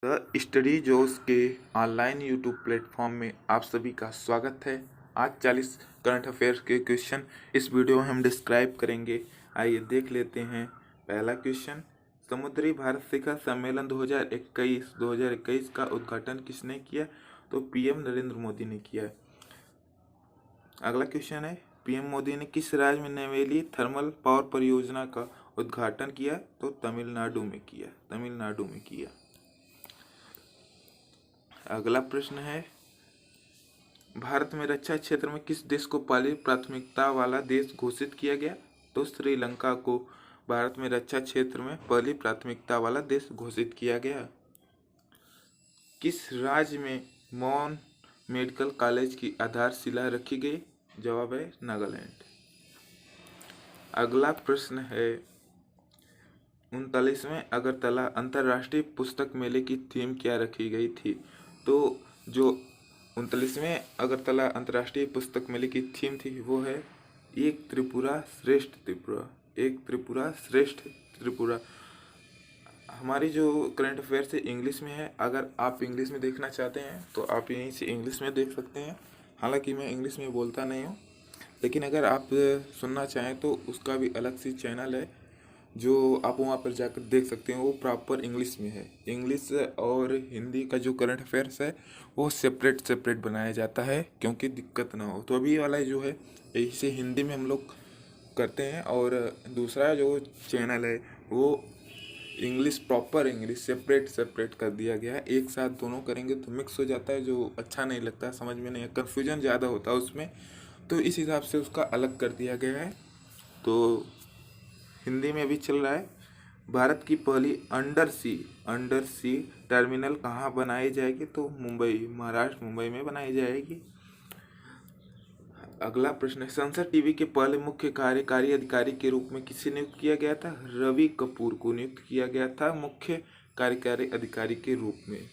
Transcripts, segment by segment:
The study जोश के online YouTube platform में आप सभी का स्वागत है। आज 40 करंट अफेयर्स के क्वेश्चन इस वीडियो में हम डिस्क्राइब करेंगे। आइए देख लेते हैं। पहला क्वेश्चन, समुद्री भारत शिखर सम्मेलन 2021 का उद्घाटन किसने किया? तो पीएम नरेंद्र मोदी ने किया। अगला क्वेश्चन है, पीएम मोदी ने किस राज्य में नवेली थर्मल पावर परियोजना का उद्घाटन किया? तो तमिलनाडु में किया। अगला प्रश्न है, भारत में रक्षा क्षेत्र में किस देश को पहली प्राथमिकता वाला देश घोषित किया गया? तो श्रीलंका को भारत में रक्षा क्षेत्र में पहली प्राथमिकता वाला देश घोषित किया गया। किस राज्य में मॉन मेडिकल कॉलेज की आधारशिला रखी गई? जवाब है नागालैंड। अगला प्रश्न है, 39वें अगरतला अंतर्राष्ट्रीय पुस्तक मेले की थीम क्या रखी गई थी? तो जो 39वें अगरतला अंतर्राष्ट्रीय पुस्तक मेले की थीम थी वो है एक त्रिपुरा श्रेष्ठ त्रिपुरा। हमारी जो करंट अफेयर्स है इंग्लिश में है। अगर आप इंग्लिश में देखना चाहते हैं तो आप यहीं से इंग्लिश में देख सकते हैं। हालांकि मैं इंग्लिश में बोलता नहीं हूँ, लेकिन अगर आप सुनना चाहें तो उसका भी अलग सी चैनल है जो आप वहाँ पर जाकर देख सकते हैं। वो प्रॉपर इंग्लिश में है। इंग्लिश और हिंदी का जो करंट अफेयर्स है वो सेपरेट बनाया जाता है क्योंकि दिक्कत ना हो। तो अभी वाला जो है इसे हिंदी में हम लोग करते हैं, और दूसरा जो चैनल है वो इंग्लिश प्रॉपर इंग्लिश सेपरेट कर दिया गया है। एक साथ दोनों करेंगे तो मिक्स हो जाता है, जो अच्छा नहीं लगता, समझ में नहीं, कन्फ्यूजन ज़्यादा होता है उसमें। तो इस हिसाब से उसका अलग कर दिया गया है। तो हिंदी में भी चल रहा है। भारत की पहली अंडर सी टर्मिनल कहाँ बनाई जाएगी? तो महाराष्ट्र मुंबई में बनाई जाएगी। अगला प्रश्न है, संसद टीवी के पहले मुख्य कार्यकारी अधिकारी के रूप में किसे नियुक्त किया गया था? रवि कपूर को नियुक्त किया गया था मुख्य कार्यकारी अधिकारी के रूप में।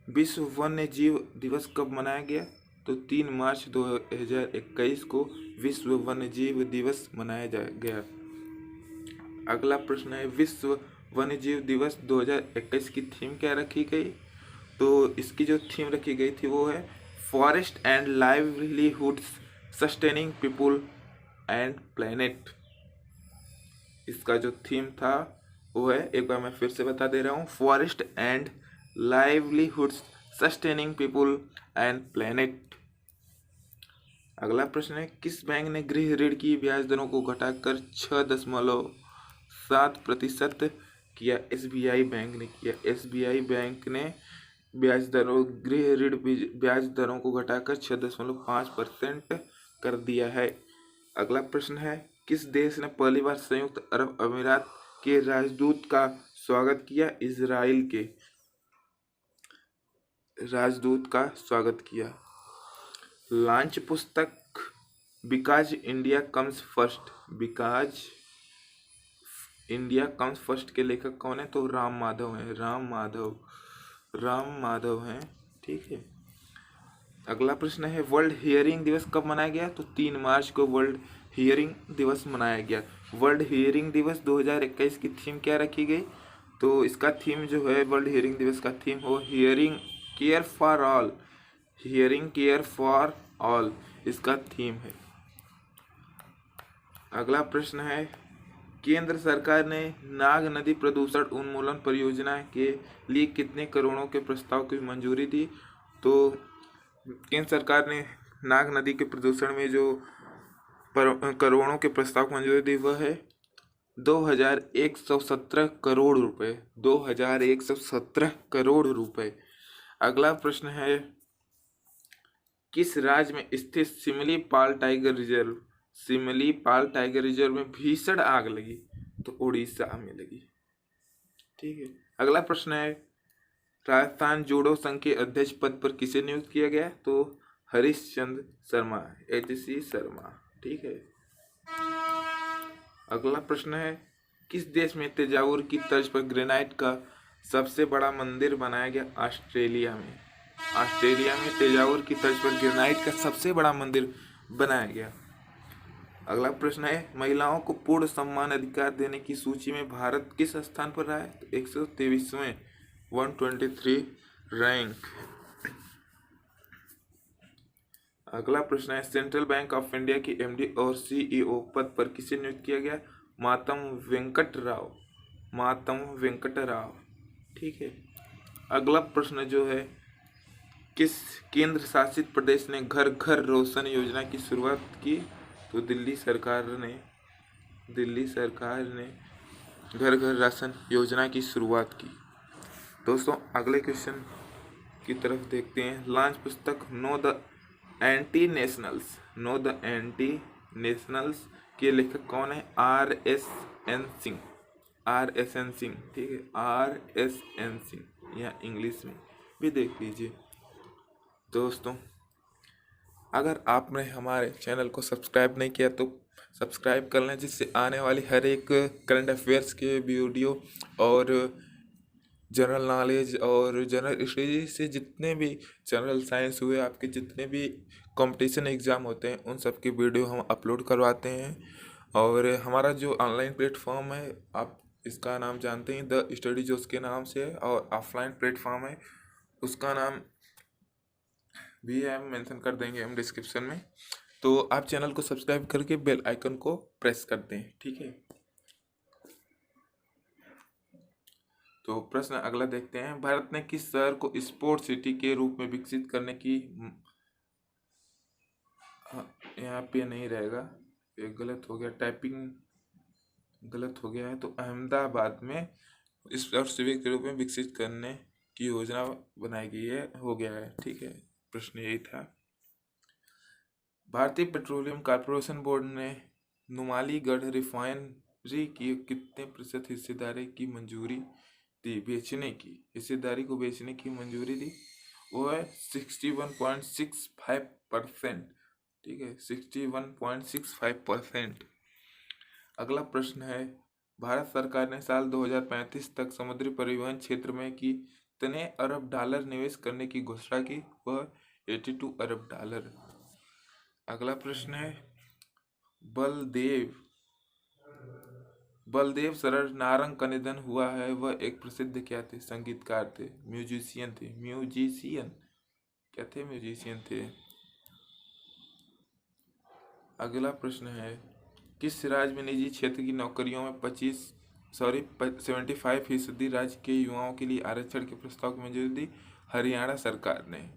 विश्व वन्य जीव दिवस कब मनाया गया? तो 3 मार्च 2021 को विश्व वन्य जीव दिवस मनाया गया। अगला प्रश्न है, विश्व वन्यजीव दिवस 2021 की थीम क्या रखी गई? तो इसकी जो थीम रखी गई थी वो है forest and livelihoods sustaining people and planet. इसका जो थीम था वो है, एक बार मैं फिर से बता दे रहा हूँ, forest and livelihoods sustaining people and planet. अगला प्रश्न है, किस बैंक ने गृह ऋण की ब्याज दरों को घटाकर 6.7% किया? एसबीआई बैंक ने किया। एसबीआई बैंक ने गृह ऋण ब्याज दरों को घटाकर 6.5% कर दिया है। अगला प्रश्न है, किस देश ने पहली बार संयुक्त अरब अमीरात के राजदूत का स्वागत किया? इजराइल के राजदूत का स्वागत किया। लॉन्च पुस्तक बिकॉज इंडिया कम्स फर्स्ट के लेखक कौन है? तो राम माधव हैं। ठीक है। अगला प्रश्न है, वर्ल्ड हियरिंग दिवस कब मनाया गया? तो 3 मार्च को वर्ल्ड हियरिंग दिवस मनाया गया। वर्ल्ड हियरिंग दिवस 2021 की थीम क्या रखी गई? तो इसका थीम जो है वर्ल्ड हियरिंग दिवस का थीम हो हियरिंग केयर फॉर ऑल इसका थीम है। अगला प्रश्न है, केंद्र सरकार ने नाग नदी प्रदूषण उन्मूलन परियोजना के लिए कितने करोड़ों के प्रस्ताव की मंजूरी दी? तो केंद्र सरकार ने नाग नदी के प्रदूषण में जो करोड़ों के प्रस्ताव को मंजूरी दी वह है 2117 करोड़ रुपए। 2117 करोड़ रुपए। अगला प्रश्न है, किस राज्य में स्थित सिमलीपाल टाइगर रिजर्व में भीषण आग लगी? तो उड़ीसा में लगी। ठीक है। अगला प्रश्न है, राजस्थान जूडो संघ के अध्यक्ष पद पर किसे नियुक्त किया गया? तो हरीशचंद्र शर्मा, HC शर्मा। ठीक है। अगला प्रश्न है, किस देश में तंजावुर की तर्ज पर ग्रेनाइट का सबसे बड़ा मंदिर बनाया गया? ऑस्ट्रेलिया में तंजावुर की तर्ज पर ग्रेनाइट का सबसे बड़ा मंदिर बनाया गया। अगला प्रश्न है, महिलाओं को पूर्ण सम्मान अधिकार देने की सूची में भारत किस स्थान पर रहा है? तो 123वें 123 रैंक। अगला प्रश्न है, सेंट्रल बैंक ऑफ इंडिया की एमडी और सीईओ पद पर किसे नियुक्त किया गया? मातम वेंकट राव। मातम वेंकट राव, ठीक है। अगला प्रश्न जो है, किस केंद्र शासित प्रदेश ने घर घर रोशन योजना की शुरुआत की? तो दिल्ली सरकार ने घर घर राशन योजना की शुरुआत की। दोस्तों अगले क्वेश्चन की तरफ देखते हैं। लॉन्च पुस्तक नो द एंटी नेशनल्स के लेखक कौन है? RSN सिंह, ठीक है, RSN सिंह, या इंग्लिश में भी देख लीजिए। दोस्तों अगर आपने हमारे चैनल को सब्सक्राइब नहीं किया तो सब्सक्राइब कर लें, जिससे आने वाली हर एक करंट अफेयर्स के वीडियो और जनरल नॉलेज और जनरल स्टडी से जितने भी जनरल साइंस हुए, आपके जितने भी कंपटीशन एग्ज़ाम होते हैं, उन सब की वीडियो हम अपलोड करवाते हैं। और हमारा जो ऑनलाइन प्लेटफॉर्म है, आप इसका नाम जानते हैं, द स्टडी जोश के नाम से है, और ऑफलाइन प्लेटफॉर्म है, उसका नाम भी हम मेंशन कर देंगे हम डिस्क्रिप्शन में। तो आप चैनल को सब्सक्राइब करके बेल आइकन को प्रेस कर दें, ठीक है। तो प्रश्न अगला देखते हैं। भारत ने किस शहर को स्पोर्ट सिटी के रूप में विकसित करने की, यहाँ पे नहीं रहेगा, ये गलत हो गया, टाइपिंग गलत हो गया है। तो अहमदाबाद में स्पोर्ट सिटी के रूप में विकसित करने की योजना बनाई गई है, हो गया है, ठीक है। प्रश्न यही था। भारतीय पेट्रोलियम कॉर्पोरेशन बोर्ड ने नुमालीगढ़ रिफाइनरी की कितने प्रतिशत हिस्सेदारी की मंजूरी दी? बेचने की, हिस्सेदारी को बेचने की मंजूरी दी, वो है 61.65%, ठीक है, 61.65%। अगला प्रश्न है, भारत सरकार ने साल 2035 तक समुद्री परिवहन क्षेत्र में कितने अरब डॉलर निवेश करने की घोषणा की? वह 82 अरब डॉलर। अगला प्रश्न है, बलदेव सरर नारंग का निधन हुआ है, वह एक प्रसिद्ध क्या थे? संगीतकार थे, म्यूजिशियन थे। अगला प्रश्न है, किस राज्य में निजी क्षेत्र की नौकरियों में 75% राज्य के युवाओं के लिए आरक्षण के प्रस्ताव को मंजूरी दी? हरियाणा सरकार ने।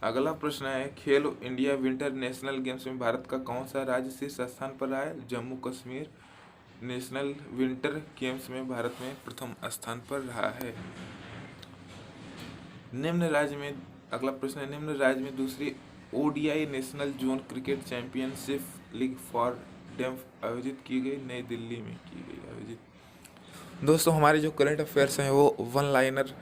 अगला प्रश्न है, खेलो इंडिया विंटर नेशनल गेम्स में भारत का कौन सा राज्य शीर्ष स्थान पर रहा है? Jammu Kashmir national winter games में भारत में प्रथम स्थान पर रहा है। अगला प्रश्न है, निम्न राज्य में दूसरी ODI national zone cricket championship league for def आयोजित की गई? नई दिल्ली में की गई आयोजित। दोस्तों हमारे जो करंट अफेयर्स हैं वो वन लाइनर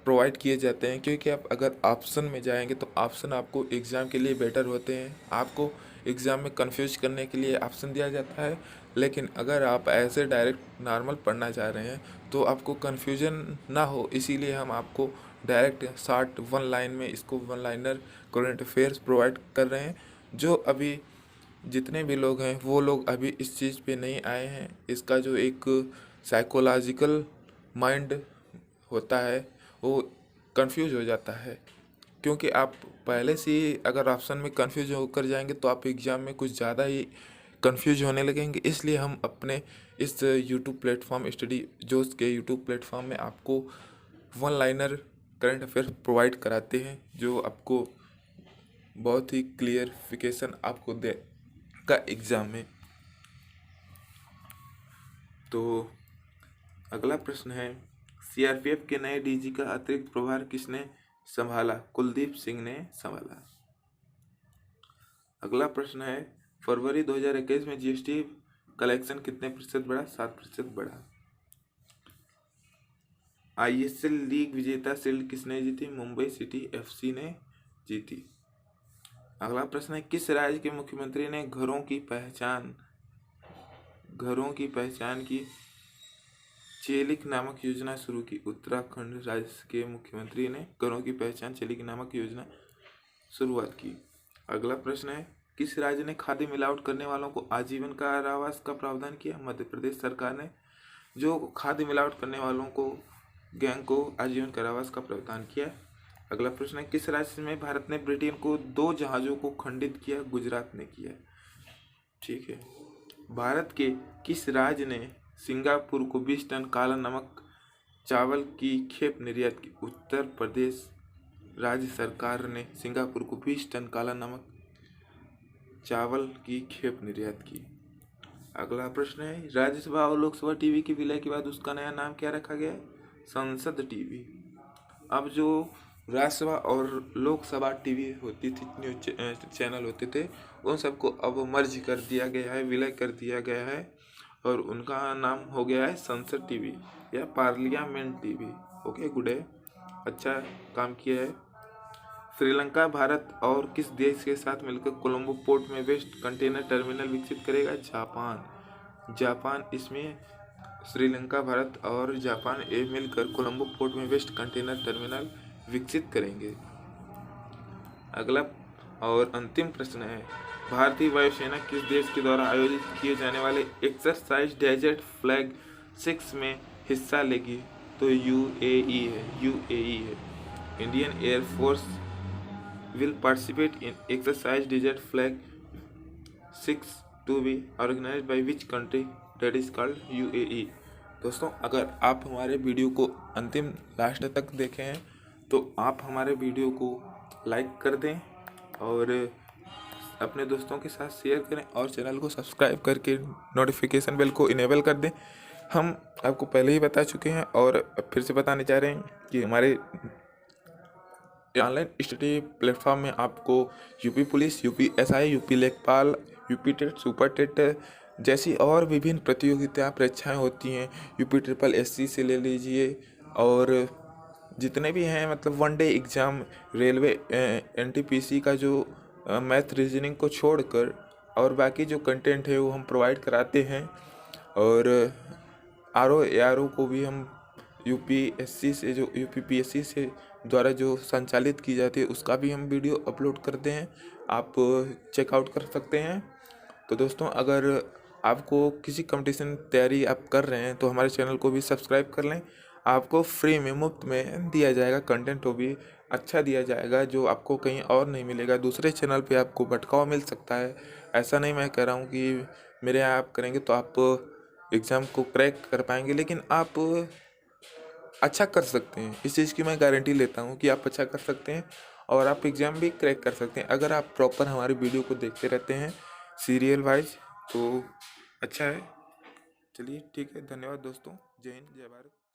प्रोवाइड किए जाते हैं, क्योंकि आप अगर ऑप्शन में जाएंगे तो ऑप्शन आपको एग्ज़ाम के लिए बेटर होते हैं। आपको एग्ज़ाम में कंफ्यूज करने के लिए ऑप्शन दिया जाता है, लेकिन अगर आप ऐसे डायरेक्ट नॉर्मल पढ़ना चाह रहे हैं तो आपको कन्फ्यूजन ना हो, इसीलिए हम आपको डायरेक्ट शॉर्ट वन लाइन में इसको one liner current affairs provide कर रहे हैं। जो अभी जितने भी लोग हैं वो लोग अभी इस चीज़ पे नहीं आए हैं। इसका जो एक साइकोलॉजिकल माइंड होता है वो कंफ्यूज हो जाता है, क्योंकि आप पहले से ही अगर ऑप्शन में कंफ्यूज होकर जाएंगे तो आप एग्ज़ाम में कुछ ज़्यादा ही कंफ्यूज होने लगेंगे। इसलिए हम अपने इस यूट्यूब प्लेटफॉर्म स्टडी जोश के यूट्यूब प्लेटफॉर्म में आपको one liner current affair provide कराते हैं, जो आपको बहुत ही क्लियरिफिकेशन आपको देगा एग्ज़ाम में। तो अगला प्रश्न है, सीआरपीएफ के नए डीजी का अतिरिक्त प्रभार किसने संभाला? कुलदीप सिंह ने संभाला। अगला प्रश्न है, फरवरी 2021 में जीएसटी कलेक्शन कितने प्रतिशत बढ़ा? 7% बढ़ा। आईएसएल लीग विजेता शील्ड किसने जीती? मुंबई सिटी एफसी ने जीती। अगला प्रश्न है, किस राज्य के मुख्यमंत्री ने घरों की पहचान की चेलिक नामक योजना शुरू की? उत्तराखंड राज्य के मुख्यमंत्री ने घरों की पहचान चेलिक नामक योजना शुरुआत की। अगला प्रश्न है, किस राज्य ने खाद्य मिलावट करने वालों को आजीवन कारावास का प्रावधान किया? मध्य प्रदेश सरकार ने। जो खाद्य मिलावट करने वालों को गैंग को आजीवन कारावास का प्रावधान किया। अगला प्रश्न है, किस राज्य में भारत ने ब्रिटेन को 2 जहाज़ों को खंडित किया? गुजरात ने किया। ठीक है। भारत के किस राज्य ने सिंगापुर को 20 टन काला नमक चावल की खेप निर्यात की? उत्तर प्रदेश राज्य सरकार ने सिंगापुर को 20 टन काला नमक चावल की खेप निर्यात की। अगला प्रश्न है, राज्यसभा और लोकसभा टीवी के विलय के बाद उसका नया नाम क्या रखा गया है? संसद टीवी। अब जो राज्यसभा और लोकसभा टीवी होती थी, न्यूज चैनल होते थे, उन सबको अब मर्ज कर दिया गया है, विलय कर दिया गया है और उनका नाम हो गया है संसद टीवी या पार्लियामेंट टीवी। ओके, गुड है, अच्छा काम किया है। श्रीलंका भारत और किस देश के साथ मिलकर कोलंबो पोर्ट में वेस्ट कंटेनर टर्मिनल विकसित करेगा? जापान इसमें श्रीलंका भारत और जापान मिलकर कोलंबो पोर्ट में वेस्ट कंटेनर टर्मिनल विकसित करेंगे। अगला और अंतिम प्रश्न है, भारतीय वायुसेना किस देश के द्वारा आयोजित किए जाने वाले एक्सरसाइज डेजर्ट फ्लैग 6 में हिस्सा लेगी? तो यूएई है। Indian air force will participate in exercise desert flag 6 to be organized by which country? That is called UAE। दोस्तों, अगर आप हमारे वीडियो को अंतिम लास्ट तक देखे हैं तो आप हमारे वीडियो को लाइक कर दें और अपने दोस्तों के साथ शेयर करें और चैनल को सब्सक्राइब करके नोटिफिकेशन बेल को इनेबल कर दें। हम आपको पहले ही बता चुके हैं और फिर से बताने जा रहे हैं कि हमारे ऑनलाइन स्टडी प्लेटफॉर्म में आपको UP police, UP SI, UP लेखपाल, यूपी टेट, सुपर टेट जैसी और विभिन्न प्रतियोगिता परीक्षाएं होती हैं। यूपी ट्रिपल एससी से ले लीजिए और जितने भी हैं, मतलब वनडे एग्ज़ाम, रेलवे एनटीपीसी का जो मैथ रीजनिंग को छोड़कर और बाकी जो कंटेंट है वो हम प्रोवाइड कराते हैं। और आरओ को भी हम यूपीएससी से, जो यूपीपीएससी से द्वारा जो संचालित की जाती है, उसका भी हम वीडियो अपलोड करते हैं, आप चेकआउट कर सकते हैं। तो दोस्तों, अगर आपको किसी कंपटीशन तैयारी आप कर रहे हैं तो हमारे चैनल को भी सब्सक्राइब कर लें। आपको फ्री में, मुफ्त में दिया जाएगा कंटेंट, वो भी अच्छा दिया जाएगा जो आपको कहीं और नहीं मिलेगा। दूसरे चैनल पे आपको भटकाव मिल सकता है। ऐसा नहीं मैं कह रहा हूँ कि मेरे यहाँ आप करेंगे तो आप एग्ज़ाम को क्रैक कर पाएंगे, लेकिन आप अच्छा कर सकते हैं। इस चीज़ की मैं गारंटी लेता हूँ कि आप अच्छा कर सकते हैं और आप एग्ज़ाम भी क्रैक कर सकते हैं अगर आप प्रॉपर हमारी वीडियो को देखते रहते हैं सीरियल वाइज, तो अच्छा है। चलिए ठीक है, धन्यवाद दोस्तों, जय हिंद, जय भारत।